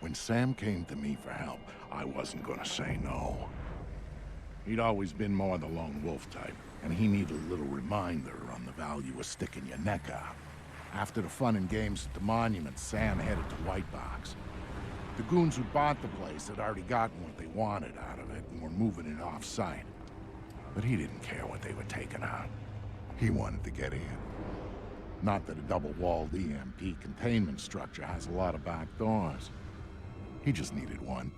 When Sam came to me for help, I wasn't gonna say no. He'd always been more the lone wolf type, and he needed a little reminder on the value of sticking your neck out. After the fun and games at the monument, Sam headed to White Box. The goons who bought the place had already gotten what they wanted out of it and were moving it off-site. But he didn't care what they were taking out. He wanted to get in. Not that a double-walled EMP containment structure has a lot of back doors. He just needed one.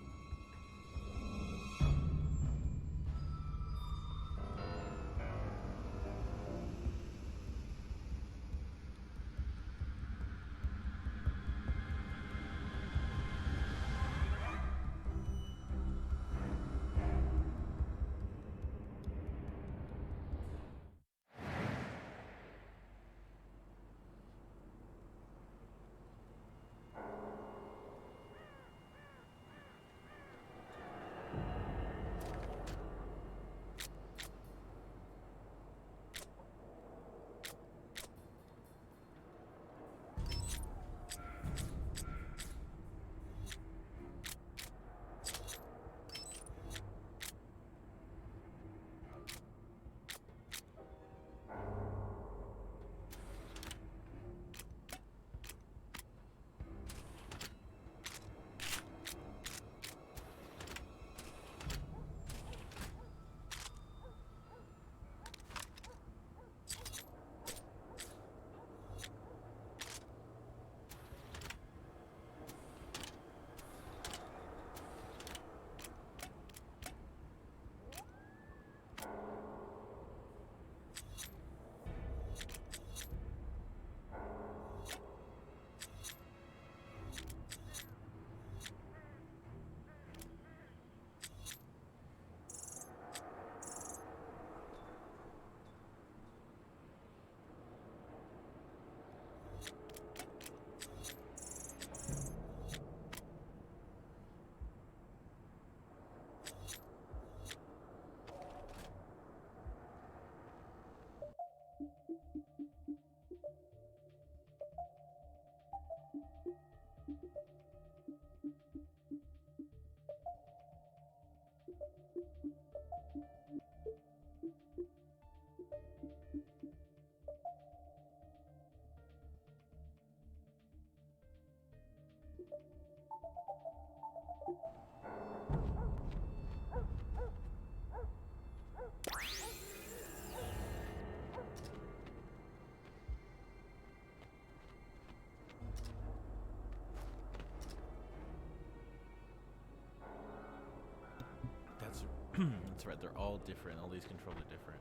That's right, they're all different. All these controls are different.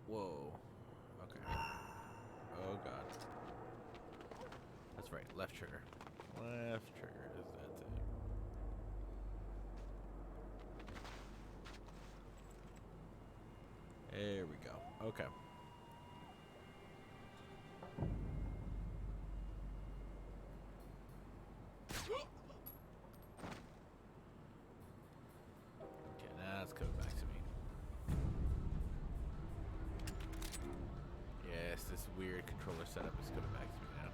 Whoa. Okay. Oh god. That's right, left trigger. Left trigger is that thing. There we go. Okay. It's coming back to me. Yes, this weird controller setup is coming back to me now.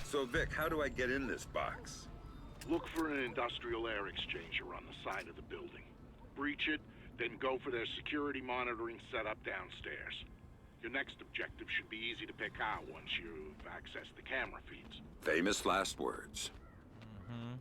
So, Vic, how do I get in this box? Look for an industrial air exchanger on the side of the building. Breach it, then go for their security monitoring setup downstairs. Your next objective should be easy to pick out once you've accessed the camera feeds. Famous last words. Mm-hmm.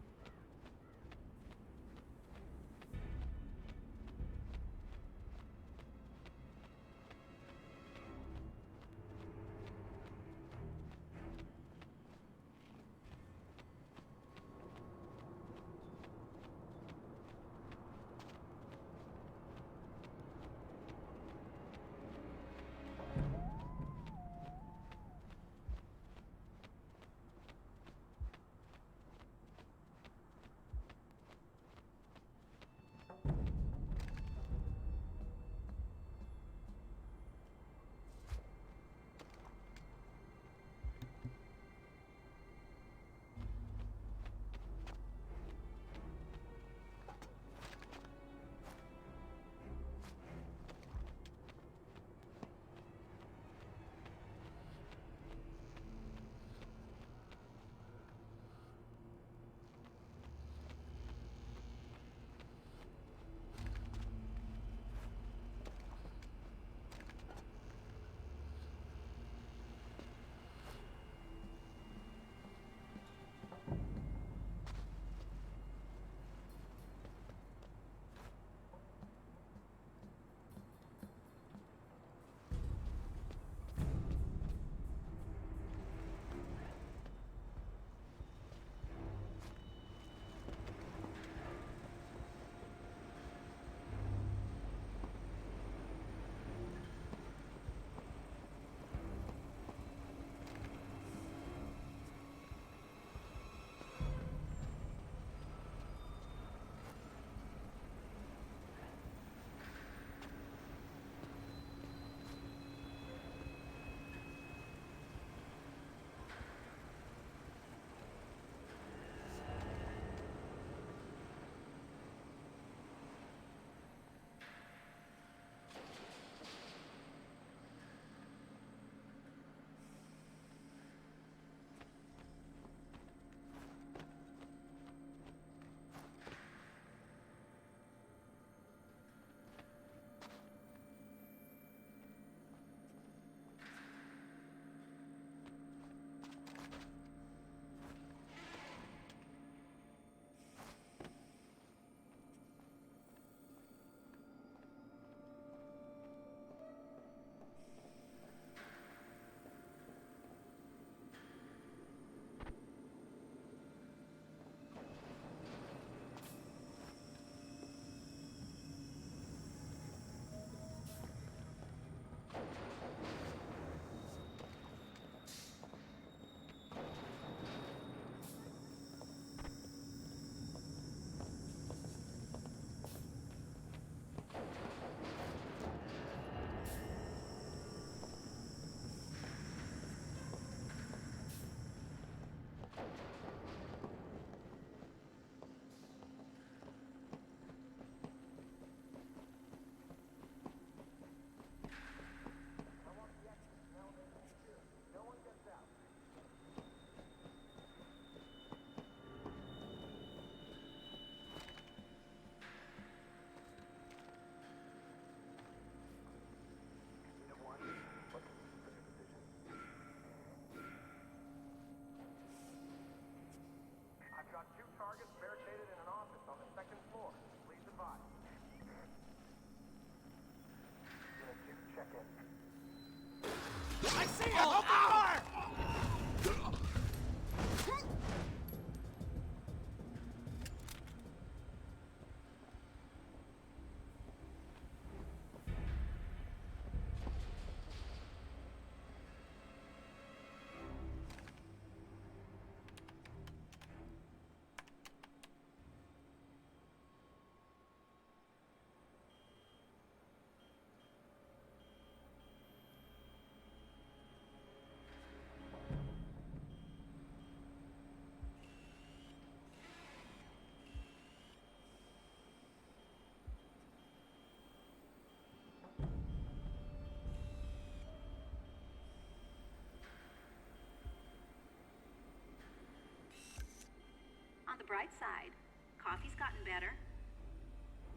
bright side. Coffee's gotten better.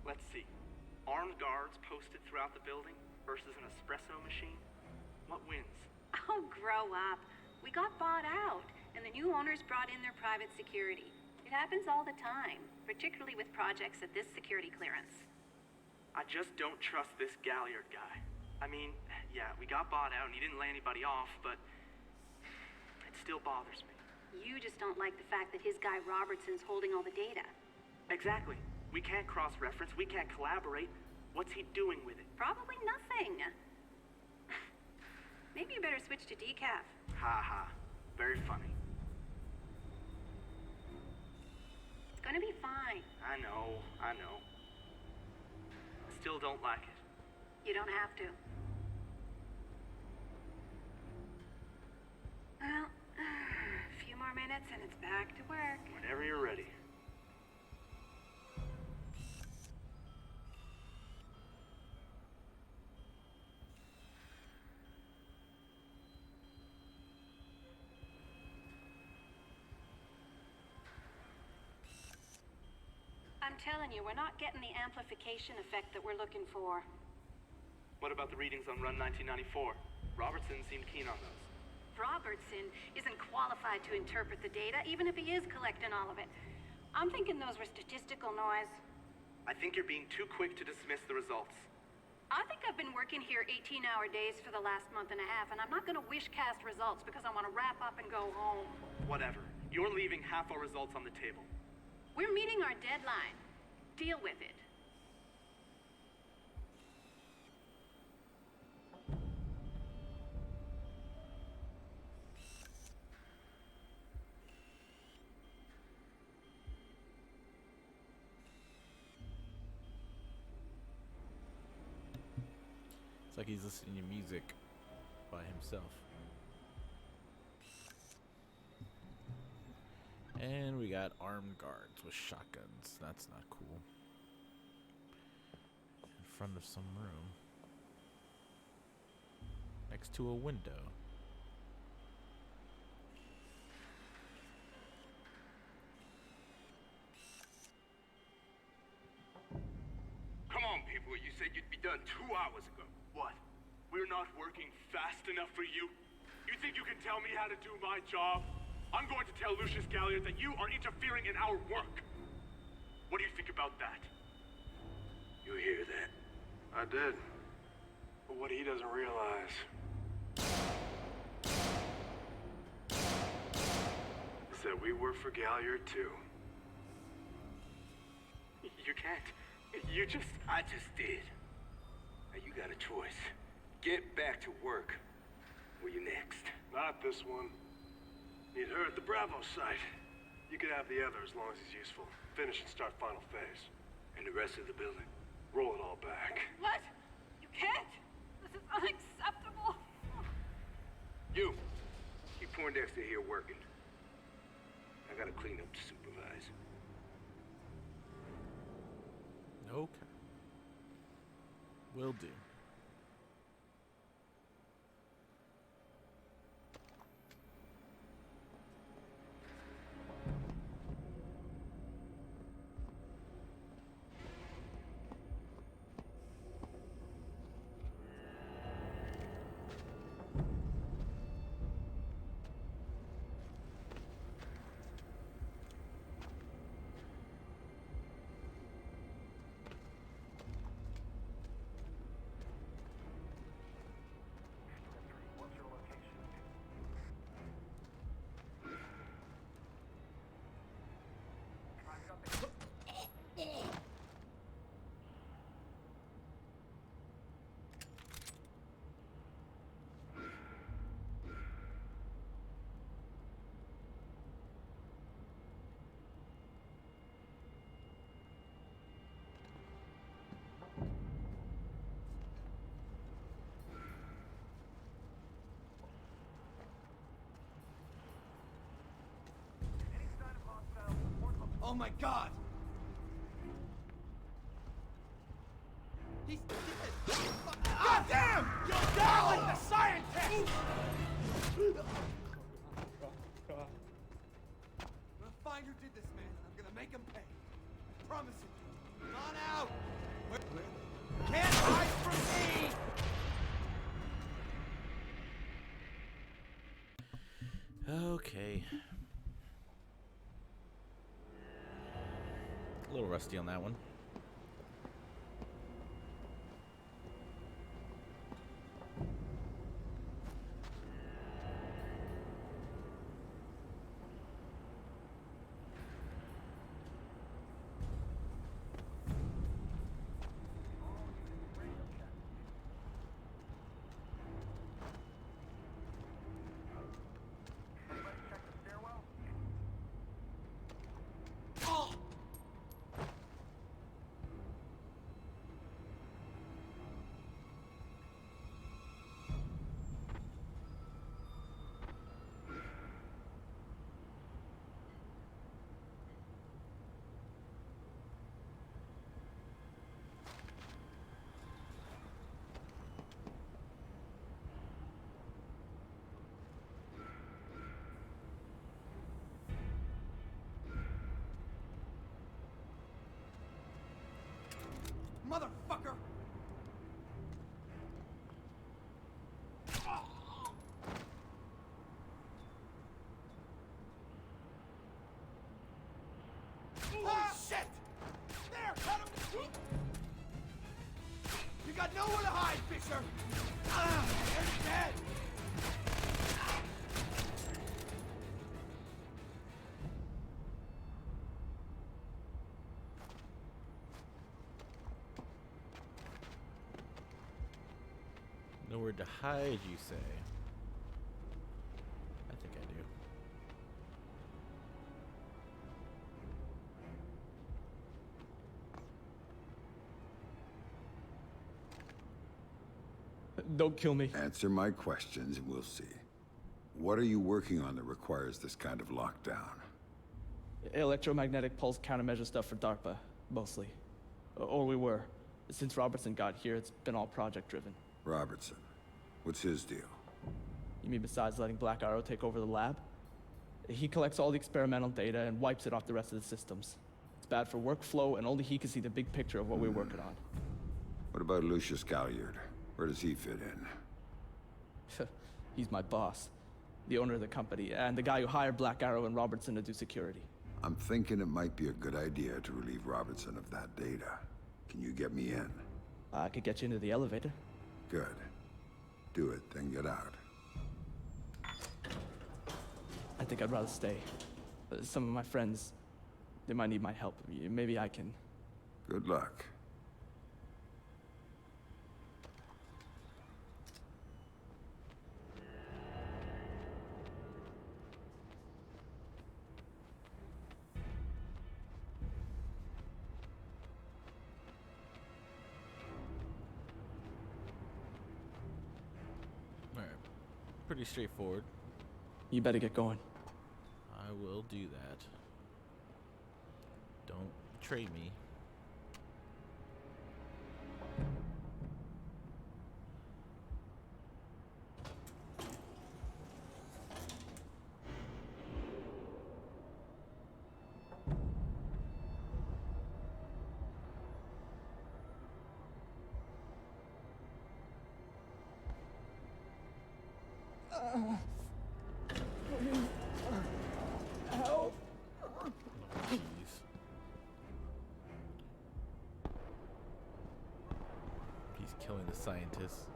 Let's see. Armed guards posted throughout the building versus an espresso machine. What wins? Oh, grow up. We got bought out, and the new owners brought in their private security. It happens all the time, particularly with projects at this security clearance. I just don't trust this Galliard guy. I mean, yeah, we got bought out and he didn't lay anybody off, but it still bothers me. You just don't like the fact that his guy Robertson's holding all the data. Exactly. We can't cross-reference, we can't collaborate. What's he doing with it? Probably nothing. Maybe you better switch to decaf. Ha ha. Very funny. It's gonna be fine. I know. I still don't like it. You don't have to. Well, a few more minutes and it's back to work. Whenever you're ready. I'm telling you, we're not getting the amplification effect that we're looking for. What about the readings on Run 1994? Robertson seemed keen on those. Robertson isn't qualified to interpret the data, even if he is collecting all of it. I'm thinking those were statistical noise. I think you're being too quick to dismiss the results. I think I've been working here 18-hour days for the last month and a half, and I'm not gonna wish-cast results because I want to wrap up and go home. Whatever. You're leaving half our results on the table. We're meeting our deadline. Deal with it. It's like he's listening to music by himself. And we got armed guards with shotguns. That's not cool. In front of some room. Next to a window. Come on, people. You said you'd be done 2 hours ago. What? We're not working fast enough for you? You think you can tell me how to do my job? I'm going to tell Lucius Galliard that you are interfering in our work. What do you think about that? You hear that? I did. But what he doesn't realize is that we work for Galliard too. You can't. I just did. Now you got a choice. Get back to work. Or you next. Not this one. Need her at the Bravo site. You could have the other as long as he's useful. Finish and start final phase. And the rest of the building. Roll it all back. What? You can't! This is unacceptable! You! Keep Poindexter here working. I gotta clean up to supervise. Okay. Will do. Oh my god! He's dead! God damn! You're down like the scientist! I'm gonna find who did this, man. I'm gonna make him pay. I promise you. Come on out! Can't hide from me! Okay. A little rusty on that one. Motherfucker! Holy shit! There, cut him! You got nowhere to hide, Fisher! They're dead! Nowhere to hide, you say? I think I do. Don't kill me. Answer my questions and we'll see. What are you working on that requires this kind of lockdown? Electromagnetic pulse countermeasure stuff for DARPA, mostly. Or we were. Since Robertson got here, it's been all project-driven. Robertson. What's his deal? You mean besides letting Black Arrow take over the lab? He collects all the experimental data and wipes it off the rest of the systems. It's bad for workflow, and only he can see the big picture of what we're working on. What about Lucius Galliard? Where does he fit in? He's my boss, the owner of the company, and the guy who hired Black Arrow and Robertson to do security. I'm thinking it might be a good idea to relieve Robertson of that data. Can you get me in? I could get you into the elevator. Good. Do it, then get out. I think I'd rather stay. Some of my friends, they might need my help. Maybe I can. Good luck. Alright. Pretty straightforward. You better get going. I will do that. Don't betray me. Help! Oh, jeez. He's killing the scientists.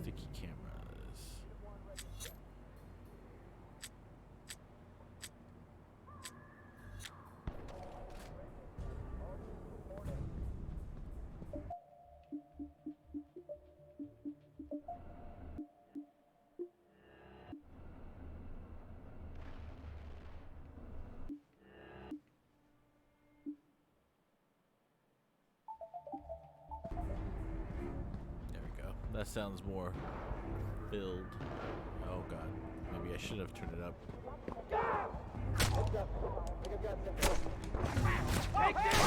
Sticky cameras. There we go. That sounds more filled. Oh god. Maybe I should have turned it up. Take this!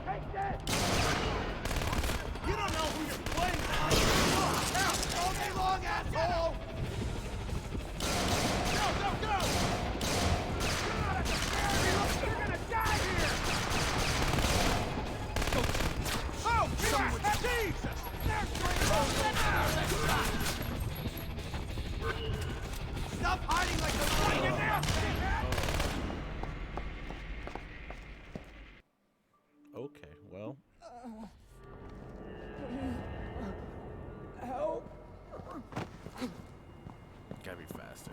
Take this! You don't know who you're playing with! Now, all day long, asshole! Go, go, go! You're not at the ferry! You're gonna die here! Oh, Jesus! They're Stop hiding like the right in there! Okay, well. Help! Gotta be faster.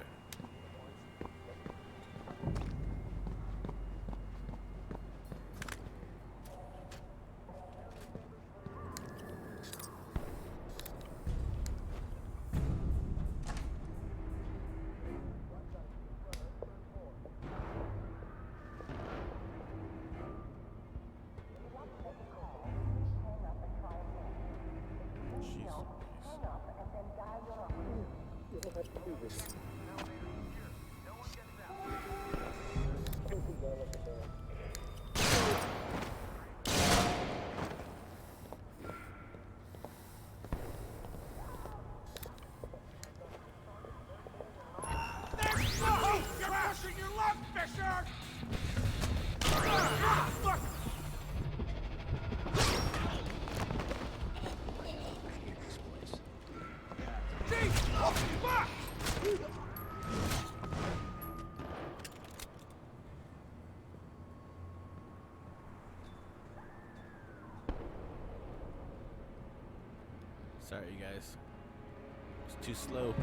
You're pushing your luck, Fisher! Fuck! Jeez! Oh, fuck! Sorry, you guys. It's too slow.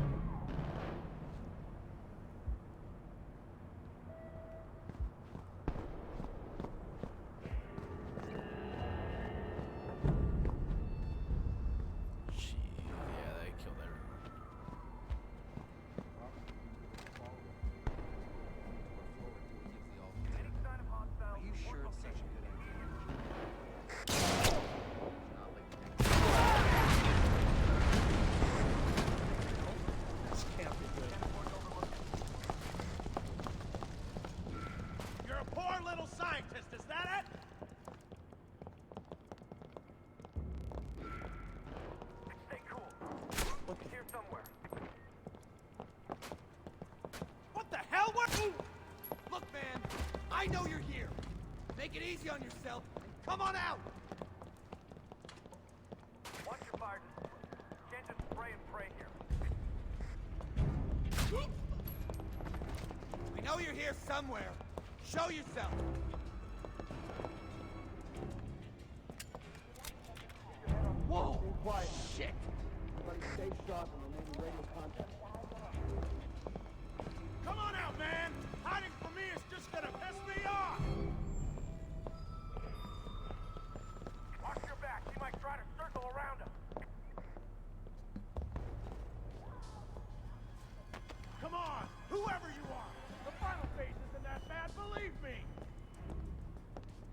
You're a poor little scientist, is that it? Stay cool. Look here somewhere. What the hell? Look, man, I know you're here. Make it easy on yourself and come on out. Watch your fire. Can't just spray and pray here. We know you're here somewhere. Show yourself. Whoa! Shit! Stay sharp and remain in radio contact. Come on out, man! Hiding from me is just gonna piss me off! Watch your back. He might try to circle around us. Come on! Whoever you are! The final phase isn't that bad, believe me!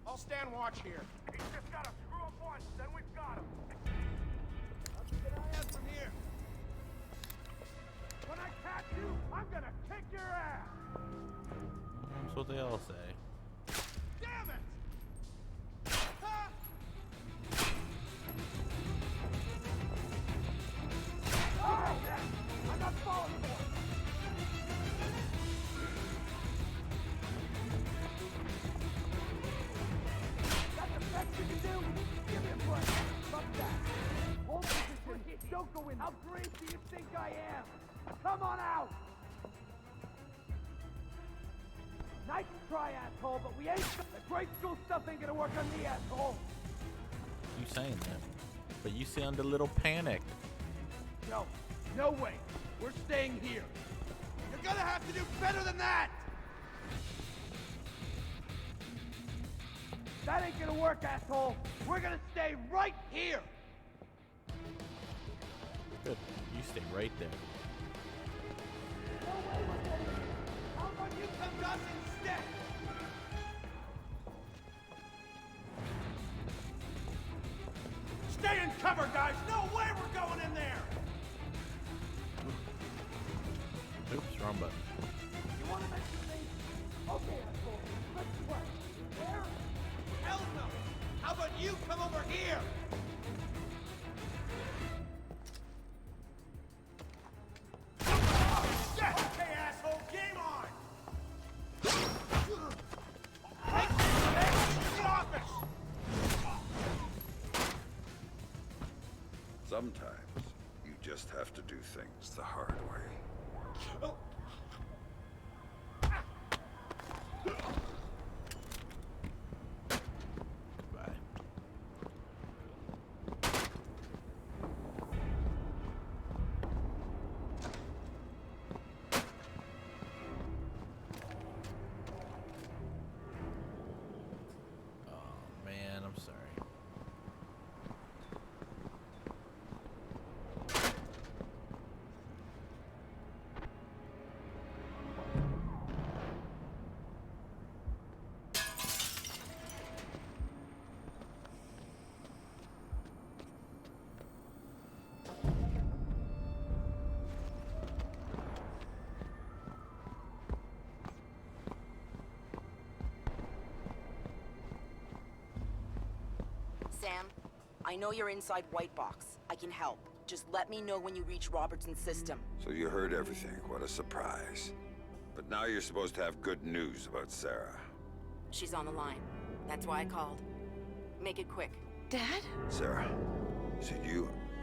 I'll stand watch here. He's just gotta screw up once, then we've got him. I'll keep an eye out from here. When I catch you, I'm gonna kick your ass! That's what they all say. Damn it! Ah! Oh, I'm not falling for it! That's the best you can do? Give me a break. Fuck that. Hold position. Don't go in. How great do you think I am? Come on out! Nice try, asshole, but we ain't... The grade school stuff ain't gonna work on me, asshole! You saying that? But you sound a little panicked. No, no way. We're staying here. You're gonna have to do better than that! That ain't gonna work, asshole! We're gonna stay right here! Good. You stay right there. How about you come to us instead? Stay in cover, guys! No way we're going in there! Oops, wrong button. You wanna mention me? Okay, you come over here! Okay, asshole, game on! Take this to the office! Sometimes, you just have to do things the hard way. Goodbye. Oh man, I'm sorry. Sam, I know you're inside White Box. I can help. Just let me know when you reach Robertson's system. So you heard everything. What a surprise. But now you're supposed to have good news about Sarah. She's on the line. That's why I called. Make it quick. Dad? Sarah,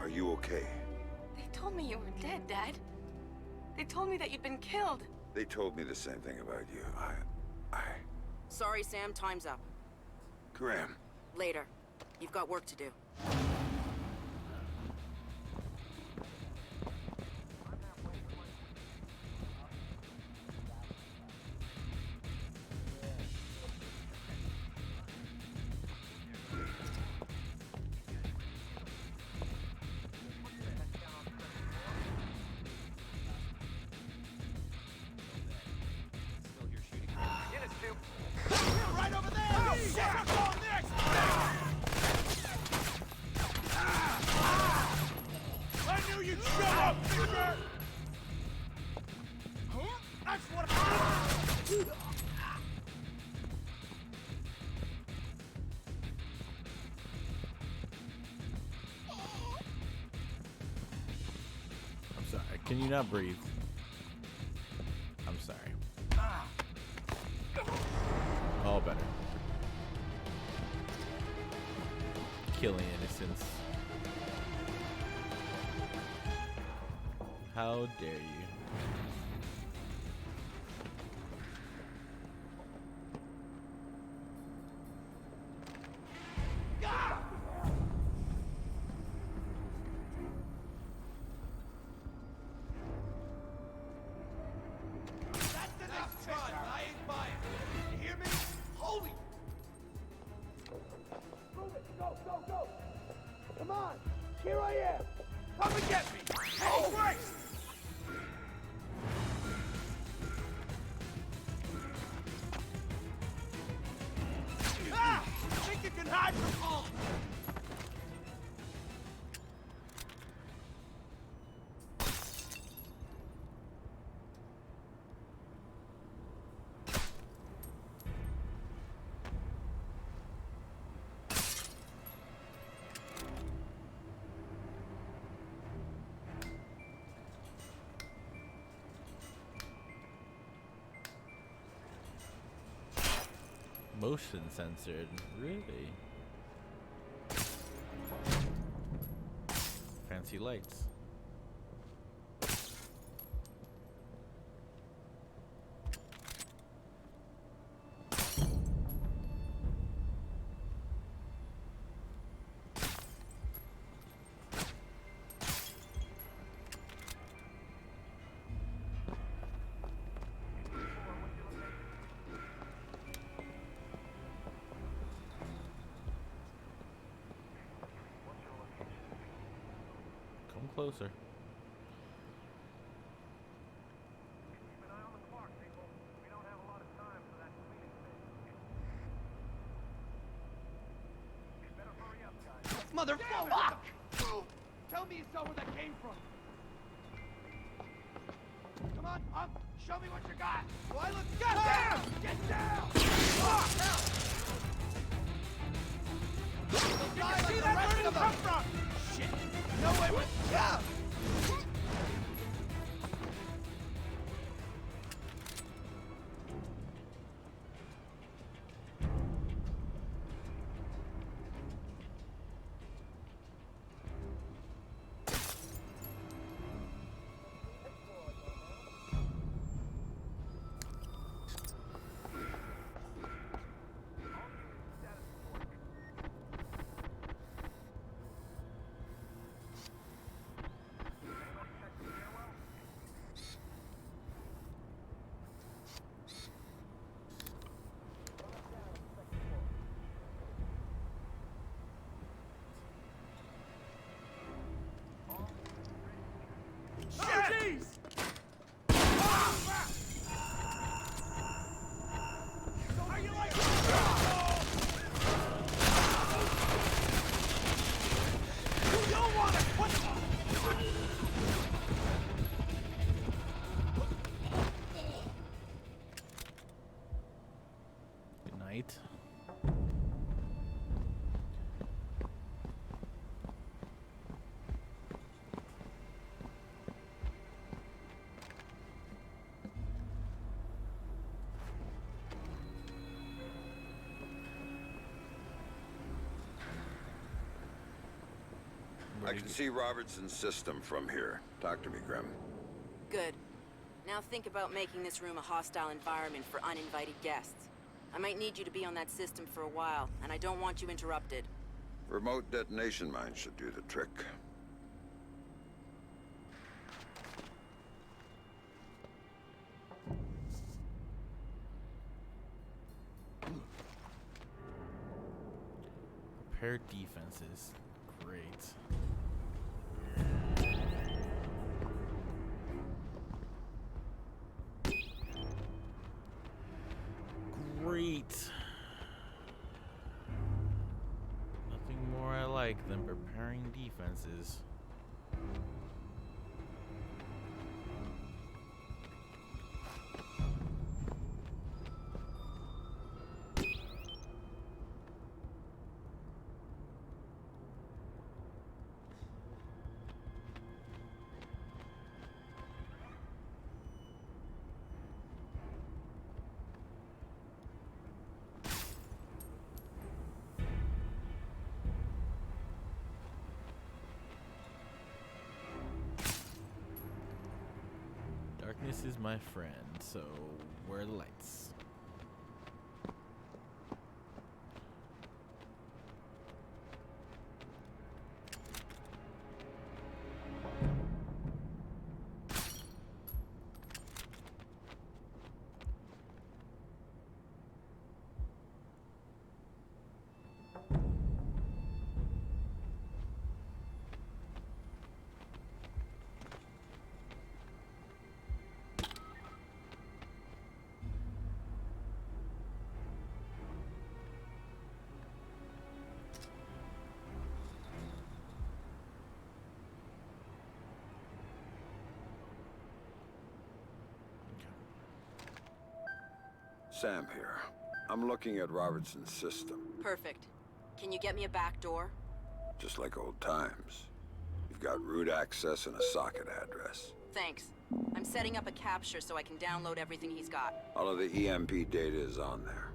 are you okay? They told me you were dead, Dad. They told me that you'd been killed. They told me the same thing about you. Sorry, Sam. Time's up. Graham. Later. You've got work to do. Right over there! Oh, shit! I'm going next! I knew you'd show up, Splinter! That's what I'm sorry. Can you not breathe? I'm sorry. All better. Killing innocents. How dare you? That's enough time. I ain't buying. You hear me? Holy! Move it! Go, go, go! Come on! Here I am! Come and get me! Oh, Christ! Ah! Think you can hide from all? Motion censored, really? Fancy lights. Come closer. Motherfucker! Tell me you saw where that came from. Come on, up! Show me what you got! Do I look goddamn! Get down! Oh, hell! come from? Shit. No way with... Yeah! Jeez! Are you like... You don't want it! What the... Good night. I can see Robertson's system from here. Talk to me, Grim. Good. Now think about making this room a hostile environment for uninvited guests. I might need you to be on that system for a while, and I don't want you interrupted. Remote detonation mines should do the trick. Repair defenses. Great. Great. Nothing more I like than preparing defenses. Darkness is my friend, so where are the lights? Sam here. I'm looking at Robertson's system. Perfect. Can you get me a back door? Just like old times. You've got root access and a socket address. Thanks. I'm setting up a capture so I can download everything he's got. All of the EMP data is on there.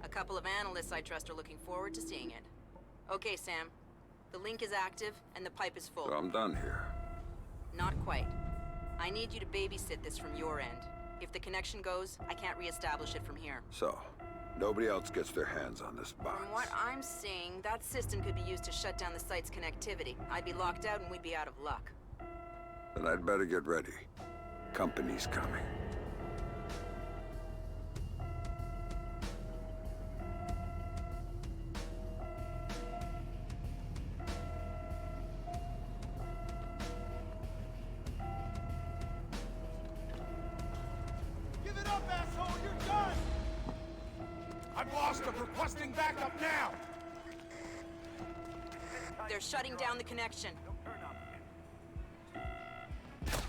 A couple of analysts I trust are looking forward to seeing it. Okay, Sam. The link is active and the pipe is full. So I'm done here. Not quite. I need you to babysit this from your end. If the connection goes, I can't re-establish it from here. So, nobody else gets their hands on this box. From what I'm seeing, that system could be used to shut down the site's connectivity. I'd be locked out and we'd be out of luck. Then I'd better get ready. Company's coming. Give it up, asshole! You're done! I'm lost. I'm requesting backup now! They're shutting down the connection.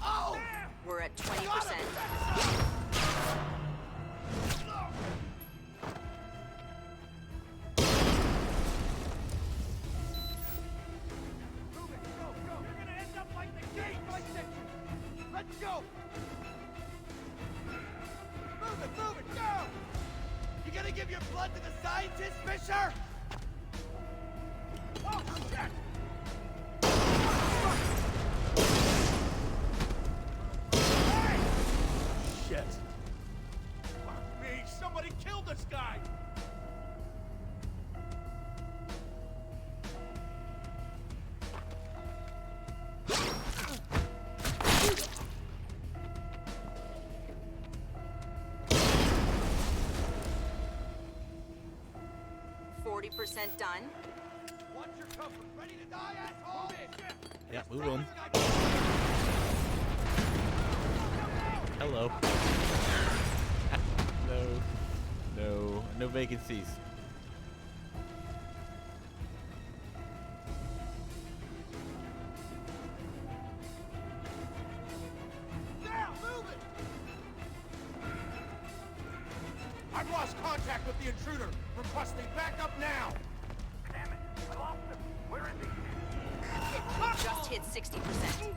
Oh! We're at 20%. blood to the scientist, Fisher? Oh, shit! Hey! Shit. Fuck me, somebody killed this guy! Percent done. Watch your cover. Ready to die, asshole? Yeah, move on. Hello. No vacancies. Now, move it! I've lost contact with the intruder. Requesting backup now. Damn it! I lost him. Where is he? Just hit 60%.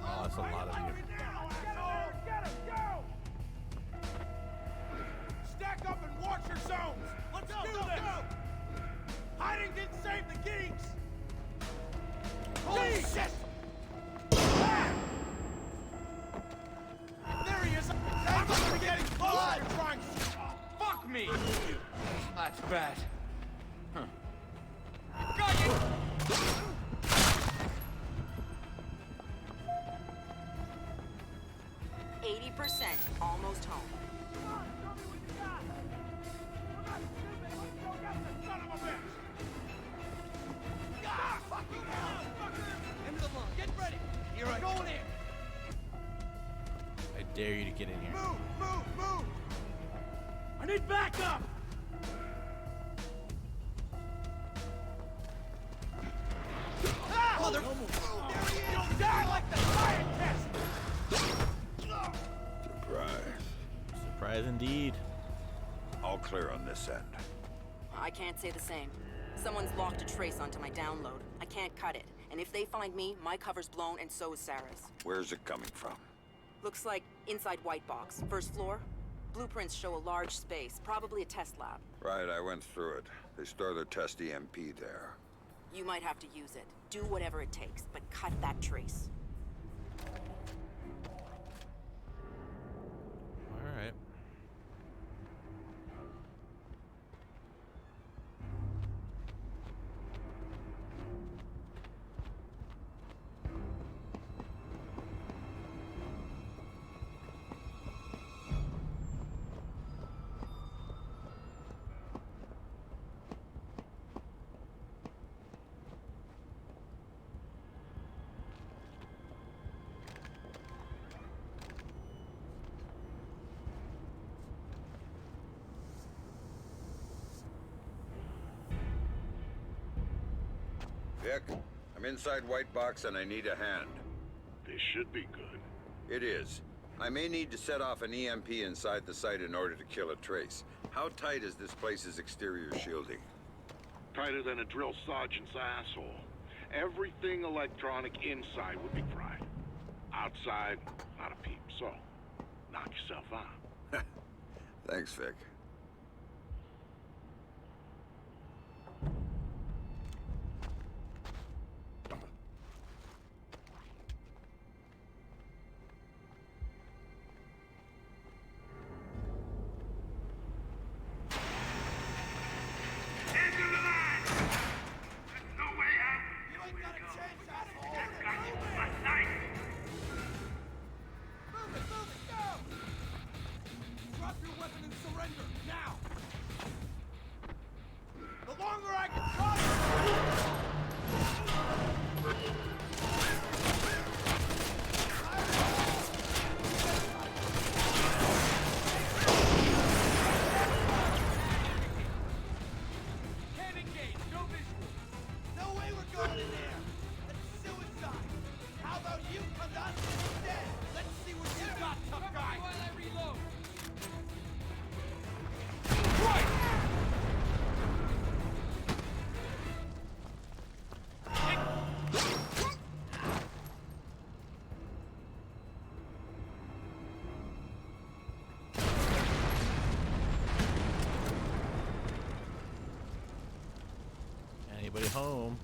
Oh, that's a lot of you. Get him! Go! Stack up and watch your zones. Let's do this. Hiding didn't save the geeks. Holy shit! Ah! There he is! I'm gonna be getting close! You're trying to... Fuck me! That's bad. Huh. Got you! 80%, almost home. Come on, show me what you got! We're not stupid! Let's go get the son of a bitch! Ah, fucking hell! Into the line. Get ready! Here I go. Going in! I dare you to get in here. Move! I need backup! Ah! Mother... There he is! You'll die like the scientist! Surprise. Surprise indeed. All clear on this end. I can't say the same. Someone's locked a trace onto my download. I can't cut it. And if they find me, my cover's blown and so is Sarah's. Where's it coming from? Looks like inside White Box, first floor. Blueprints show a large space, probably a test lab. Right, I went through it. They store their test EMP there. You might have to use it. Do whatever it takes, but cut that trace. All right. Vic, I'm inside White Box and I need a hand. This should be good. It is. I may need to set off an EMP inside the site in order to kill a trace. How tight is this place's exterior shielding? Tighter than a drill sergeant's asshole. Everything electronic inside would be fried. Outside, not a peep. So, knock yourself out. Thanks, Vic. Drop your weapon and surrender! way home.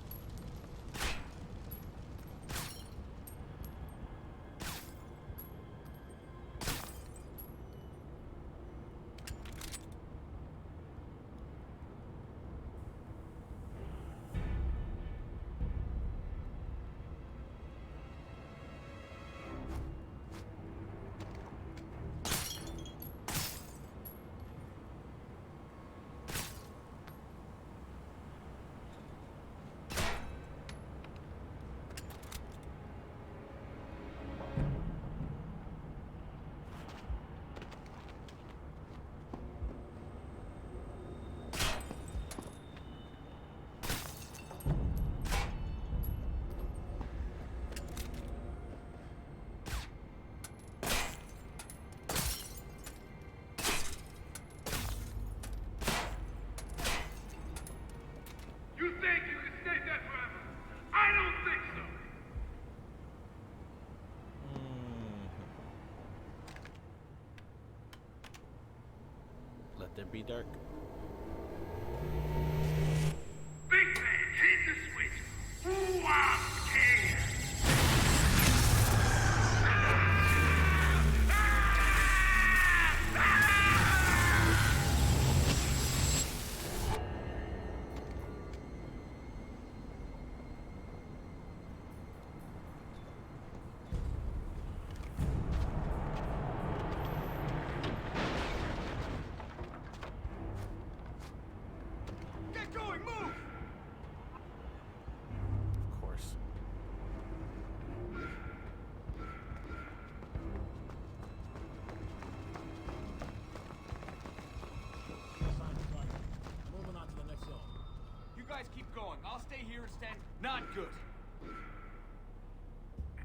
You think you can stay dead forever? I don't think so. Let there be dark. Big man, hit the switch. Ooh, I'm scared. Get going, move! Of course. Moving on to the next zone. You guys keep going. I'll stay here and stand. Not good.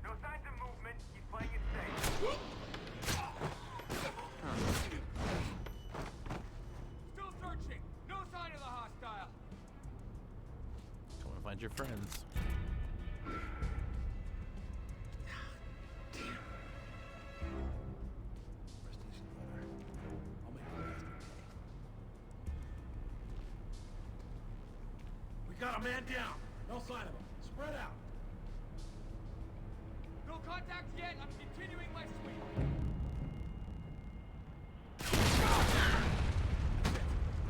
No signs of movement. He's playing it safe. Still searching. No sign of the hostile. Come and find your friends. I'll make it last. We got a man down. No sign of him. Spread out. No contact yet. I'm continuing my sweep.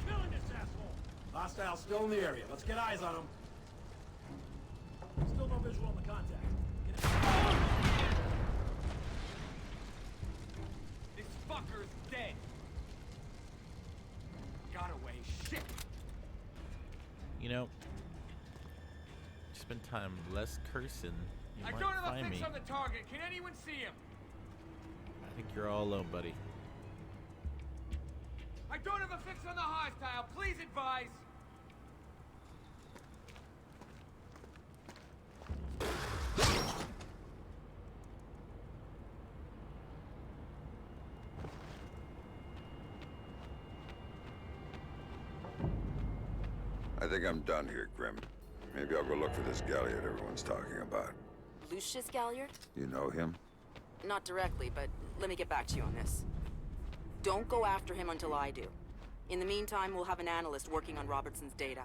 Killing this asshole. Hostile still in the area. Let's get eyes on him. Still no visual on the contact. Get it. This fucker's dead. Got away. Shit. You know, spend time less cursing. You I might don't have a find fix me. on the target. Can anyone see him? I think you're all alone, buddy. I don't have a fix on the hostile. Please advise. I think I'm done here, Grim. Maybe I'll go look for this Galliard everyone's talking about. Lucius Galliard? You know him? Not directly, but let me get back to you on this. Don't go after him until I do. In the meantime, we'll have an analyst working on Robertson's data.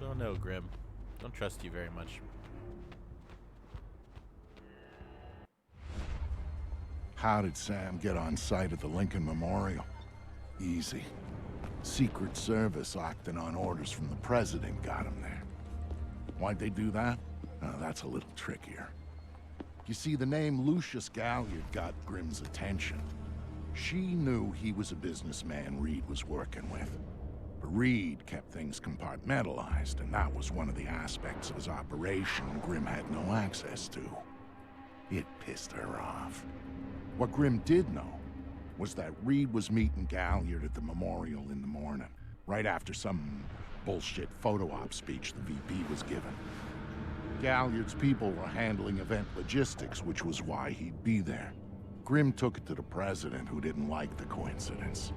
Don't know, Grim. Don't trust you very much. How did Sam get on site at the Lincoln Memorial? Easy. Secret Service acting on orders from the President got him there. Why'd they do that? That's a little trickier. You see, the name Lucius Galliard got Grim's attention. She knew he was a businessman Reed was working with. But Reed kept things compartmentalized, and that was one of the aspects of his operation Grim had no access to. It pissed her off. What Grim did know was that Reed was meeting Galliard at the memorial in the morning, right after some bullshit photo op speech the VP was giving. Galliard's people were handling event logistics, which was why he'd be there. Grim took it to the President, who didn't like the coincidence.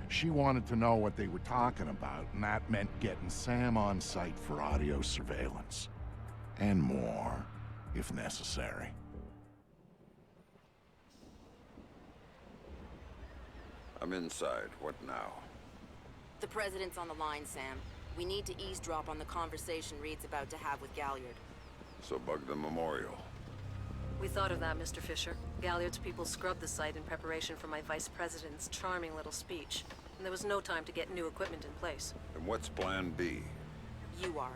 She wanted to know what they were talking about, and that meant getting Sam on site for audio surveillance. And more, if necessary. I'm inside. What now? The President's on the line, Sam. We need to eavesdrop on the conversation Reed's about to have with Galliard. So bug the memorial. We thought of that, Mr. Fisher. Galliard's people scrubbed the site in preparation for my Vice President's charming little speech. And there was no time to get new equipment in place. And what's plan B? You are.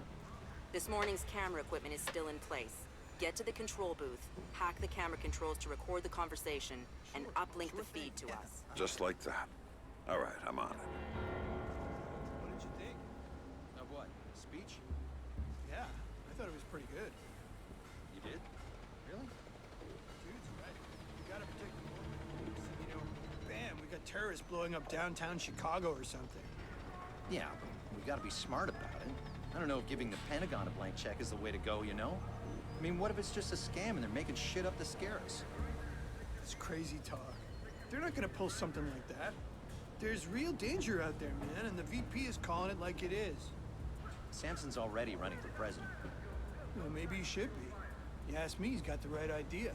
This morning's camera equipment is still in place. Get to the control booth, hack the camera controls to record the conversation, and uplink the feed to us. Just like that. All right, I'm on it. What did you think? Of what? Speech? Yeah, I thought it was pretty good. You did? Really? Dude's right. You gotta protect the border. You know, bam, we got terrorists blowing up downtown Chicago or something. Yeah, but we gotta be smart about it. I don't know if giving the Pentagon a blank check is the way to go, you know? I mean, what if it's just a scam and they're making shit up to scare us? It's crazy talk. They're not gonna pull something like that. There's real danger out there, man, and the VP is calling it like it is. Samson's already running for president. Well, maybe he should be. You ask me, he's got the right idea.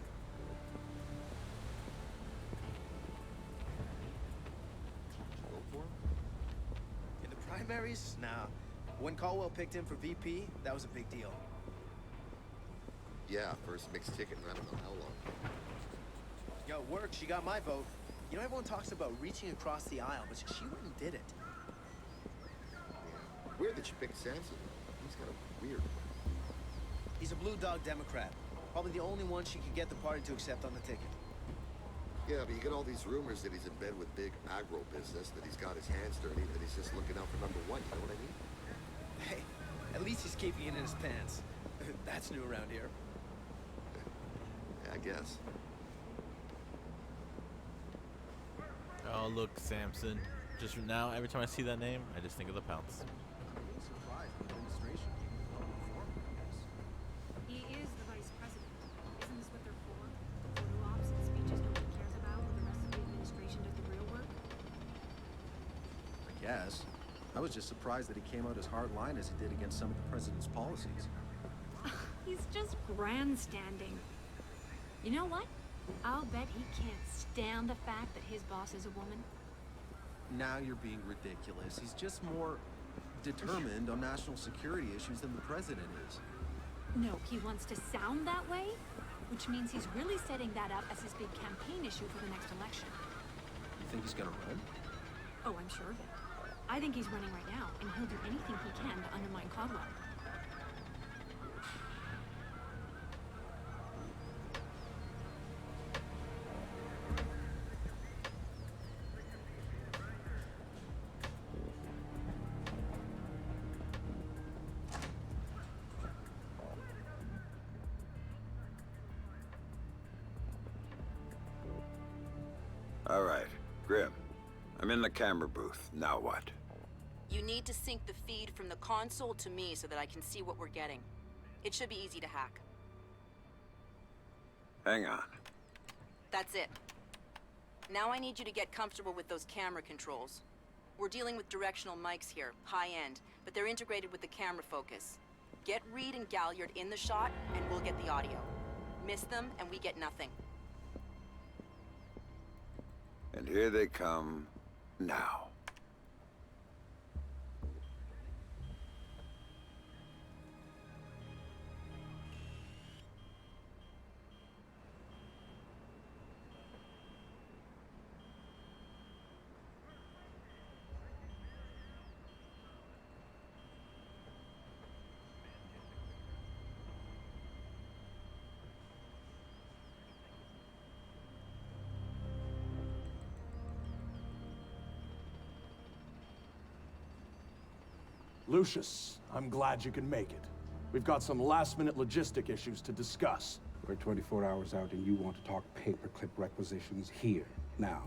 Vote for him? In the primaries? Nah. When Caldwell picked him for VP, that was a big deal. Yeah, first mixed ticket in I don't know how long. Yo, work, she got my vote. You know, everyone talks about reaching across the aisle, but she went and did it. Yeah. Weird that she picked Samson. He's kind of weird. He's a blue dog Democrat. Probably the only one she could get the party to accept on the ticket. Yeah, but you get all these rumors that he's in bed with big agro business, that he's got his hands dirty, that he's just looking out for number one, you know what I mean? Hey, at least he's keeping it in his pants. That's new around here. Yeah, I guess. Oh, look, Samson. Just now, every time I see that name, I just think of the Pounce. He is the vice president. Isn't this what they're for? Photo ops and speeches nobody cares about, while the rest of the administration does the real work? I guess. I was just surprised that he came out as hard-line as he did against some of the president's policies. He's just grandstanding. You know what? I'll bet he can't stand the fact that his boss is a woman. Now you're being ridiculous. He's just more determined on national security issues than the president is. No, he wants to sound that way, which means he's really setting that up as his big campaign issue for the next election. You think he's gonna run? Oh, I'm sure of it. I think he's running right now, and he'll do anything he can to undermine Caldwell. All right, Grim. I'm in the camera booth. Now what? You need to sync the feed from the console to me so that I can see what we're getting. It should be easy to hack. Hang on. That's it. Now I need you to get comfortable with those camera controls. We're dealing with directional mics here, high-end, but they're integrated with the camera focus. Get Reed and Galliard in the shot, and we'll get the audio. Miss them, and we get nothing. And here they come now. Lucius, I'm glad you can make it. We've got some last-minute logistic issues to discuss. We're 24 hours out and you want to talk paperclip requisitions here, now.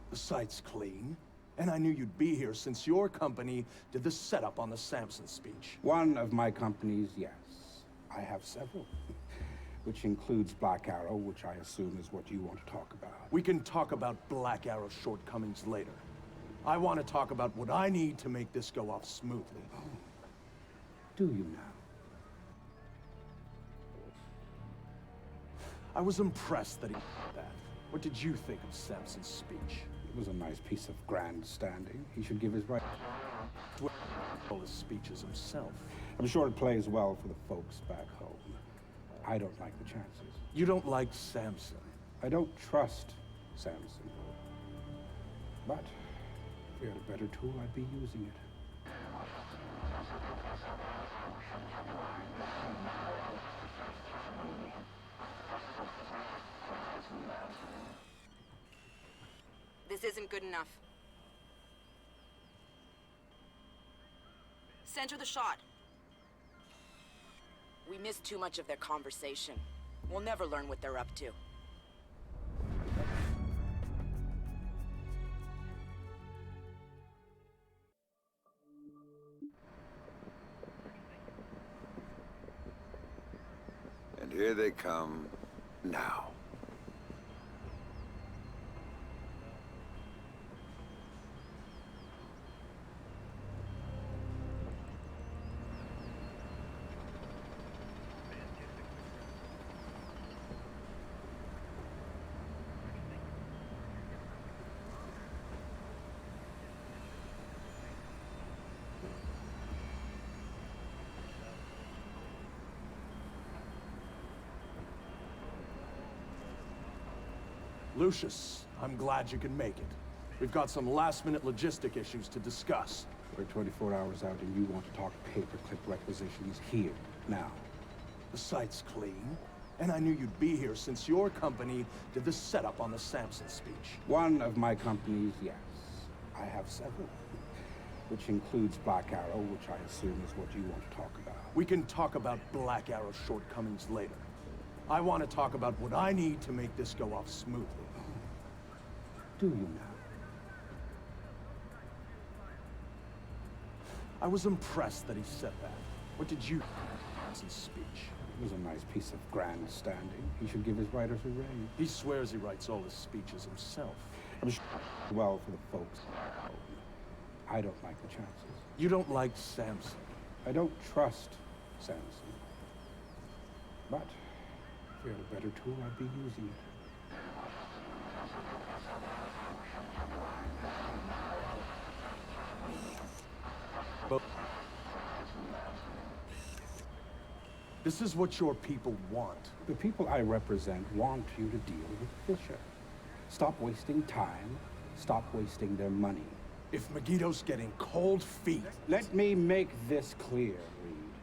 The site's clean, and I knew you'd be here since your company did the setup on the Samson speech. One of my companies, yes. I have several. Which includes Black Arrow, which I assume is what you want to talk about. We can talk about Black Arrow's shortcomings later. I want to talk about what I need to make this go off smoothly. Oh. Do you now? I was impressed that he did that. What did you think of Samson's speech? It was a nice piece of grandstanding. He should give his right. all his speeches himself. I'm sure it plays well for the folks back home. I don't like the chances. You don't like Samson. I don't trust Samson. But if we had a better tool, I'd be using it. This isn't good enough. Center the shot. We missed too much of their conversation. We'll never learn what they're up to. And here they come now. Lucius, I'm glad you can make it. We've got some last-minute logistic issues to discuss. We're 24 hours out and you want to talk paperclip requisitions here, now. The site's clean, and I knew you'd be here since your company did the setup on the Samson speech. One of my companies, yes. I have several. Which includes Black Arrow, which I assume is what you want to talk about. We can talk about Black Arrow's shortcomings later. I want to talk about what I need to make this go off smoothly. Do you now? I was impressed that he said that. What did you think of his speech? It was a nice piece of grandstanding. He should give his writers a raise. He swears he writes all his speeches himself. I'm sure well for the folks. I don't like the chances. You don't like Samson. I don't trust Samson. But if we had a better tool, I'd be using it. This is what your people want. The people I represent want you to deal with Fisher. Stop wasting time. Stop wasting their money. If Megiddo's getting cold feet... Let me make this clear, Reed.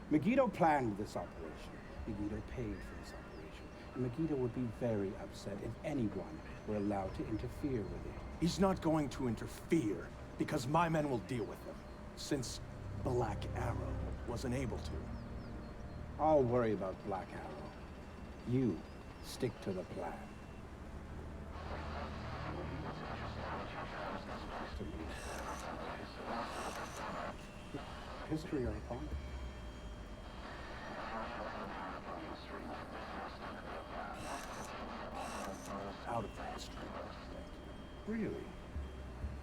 Megiddo planned this operation. Megiddo paid for this operation. And Megiddo would be very upset if anyone were allowed to interfere with it. He's not going to interfere, because my men will deal with him. Since Black Arrow wasn't able to. I'll worry about Black Arrow. You stick to the plan. History or upon it? Out of the history. Really?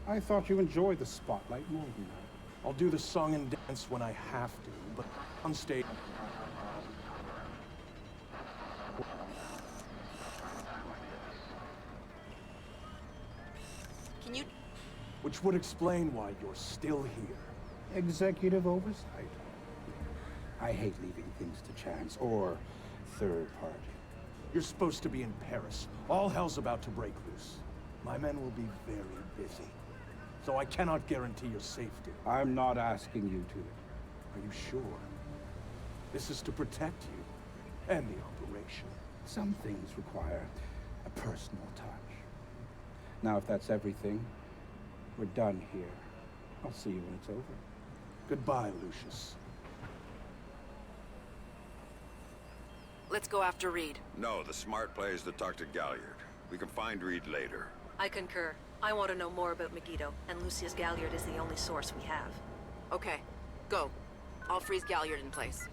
I thought you enjoyed the spotlight more than that. I'll do the song and dance when I have to, but on stage... Can you... Which would explain why you're still here. Executive oversight. I hate leaving things to chance or third party. You're supposed to be in Paris. All hell's about to break loose. My men will be very busy. So I cannot guarantee your safety. I'm not asking you to. Are you sure? This is to protect you and the operation. Some things require a personal touch. Now, if that's everything, we're done here. I'll see you when it's over. Goodbye, Lucius. Let's go after Reed. No, the smart play is to talk to Galliard. We can find Reed later. I concur. I want to know more about Megiddo, and Lucius Galliard is the only source we have. Okay, go. I'll freeze Galliard in place.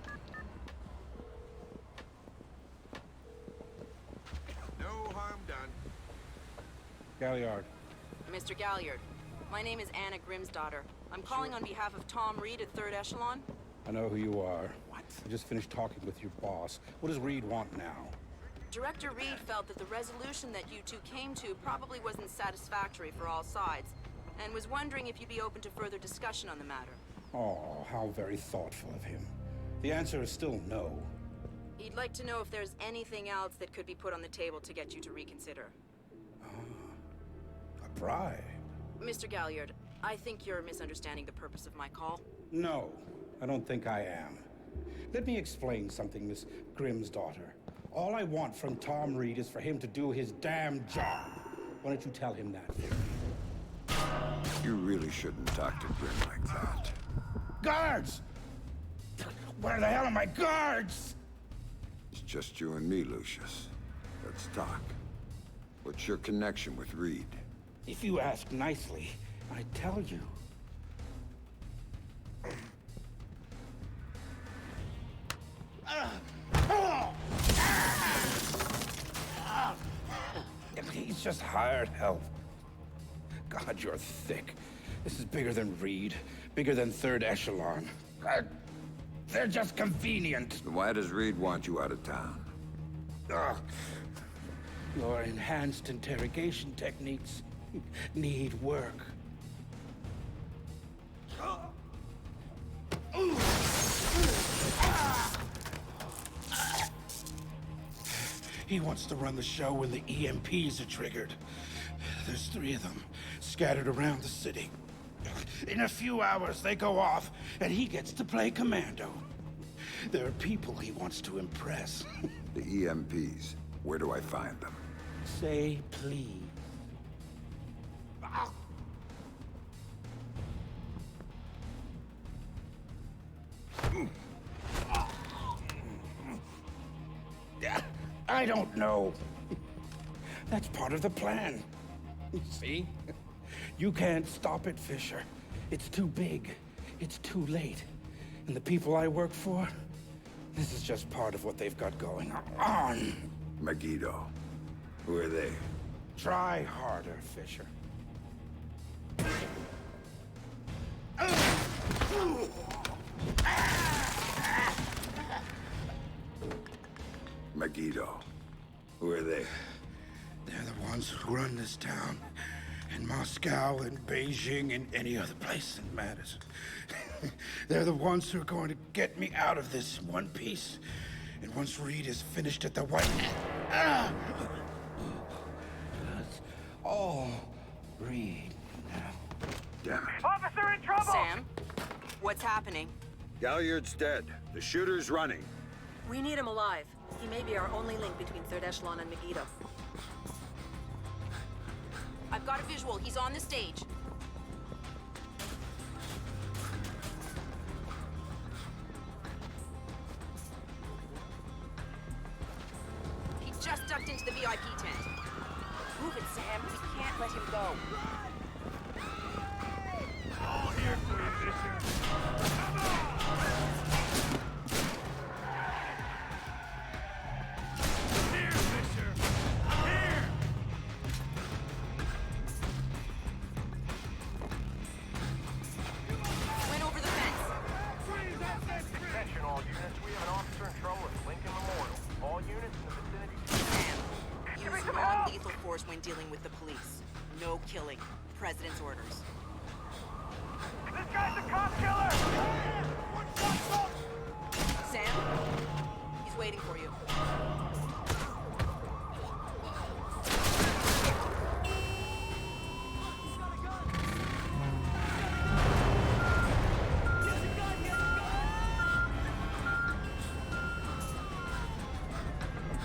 No harm done. Galliard. Mr. Galliard, my name is Anna Grimsdottir. I'm calling on behalf of Tom Reed at 3rd Echelon. I know who you are. What? I just finished talking with your boss. What does Reed want now? Director Reed felt that the resolution that you two came to probably wasn't satisfactory for all sides. and was wondering if you'd be open to further discussion on the matter. Oh, how very thoughtful of him. The answer is still no. He'd like to know if there's anything else that could be put on the table to get you to reconsider. A bribe? Mr. Galliard, I think you're misunderstanding the purpose of my call. No, I don't think I am. Let me explain something, Miss Grimm's daughter. All I want from Tom Reed is for him to do his damn job. Why don't you tell him that for me? You really shouldn't talk to Grimm like that. Guards! Where the hell are my guards? It's just you and me, Lucius. Let's talk. What's your connection with Reed? If you ask nicely, I tell you. He's just hired help. God, you're thick. This is bigger than Reed, bigger than Third Echelon. They're just convenient. Then why does Reed want you out of town? Your enhanced interrogation techniques need work. He wants to run the show when the EMPs are triggered. There's 3 of them, scattered around the city. In a few hours, they go off, and he gets to play commando. There are people he wants to impress. The EMPs. Where do I find them? Say please. I don't know. That's part of the plan. See? You can't stop it, Fisher. It's too big. It's too late. And the people I work for, this is just part of what they've got going on. Megiddo. Who are they? Try harder, Fisher. Megiddo. Who are they? They're the ones who run this town. In Moscow and Beijing and any other place that matters. They're the ones who are going to get me out of this in one piece. And once Reed is finished at the White... That's all Reed now. Damn it. Officer in trouble! Sam, what's happening? Galliard's dead. The shooter's running. We need him alive. He may be our only link between Third Echelon and Megiddo. I've got a visual. He's on the stage. He just ducked into the VIP tent. Move it, Sam. We can't let him go. All here for you, Fisher. Come on! Here, Fisher. I'm here! Went over the fence. Attention all units, we have an officer in trouble at Lincoln Memorial. All units in the vicinity. Use non-lethal force when dealing with the police. No killing. President's orders. This guy's a cop killer! Sam? He's waiting for you.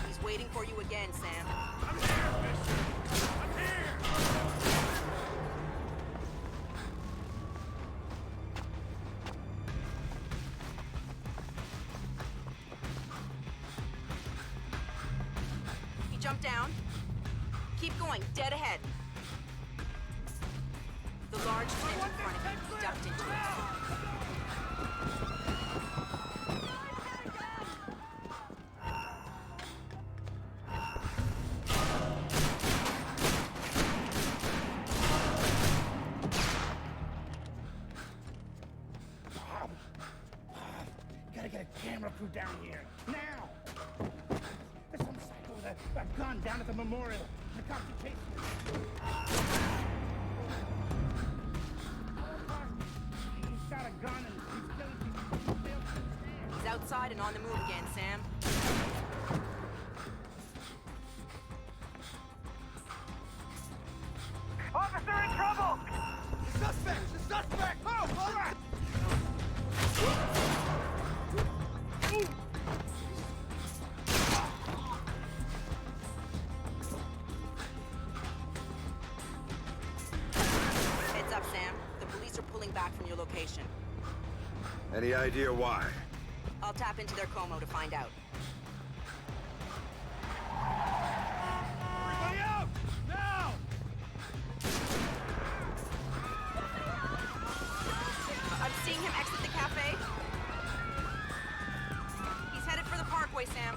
He's waiting for you again, Sam. I'm here, Fisher! I'm here! He jumped down. Keep going, dead ahead. The large tent in front of you, he ducked into it. Gotta get a camera crew down here, now! There's some psycho with a gun down at the memorial. The cops are chasing him. got a gun and he's killing people. He's outside and on the move again, Sam. Officer in trouble! The suspect! The suspect! Oh, all right! Heads up, Sam. The police are pulling back from your location. Any idea why? I'll tap into their Como to find out. Everybody out! Now! I'm seeing him exit the cafe. He's headed for the parkway, Sam.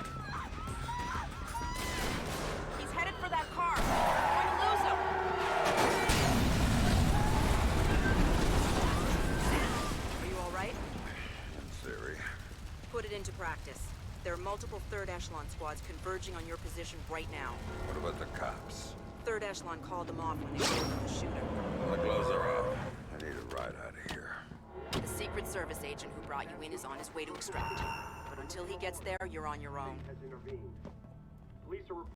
He's headed for that car. We're going to lose him. Sam, are you all right? In theory. Put it into practice. There are multiple third echelon squads converging on your position right now. What about the cops? Third echelon called them off when they killed the shooter. The gloves are off. I need a ride out of here. The Secret Service agent who brought you in is on his way to extract you. But until he gets there, you're on your own. Has intervened. Police are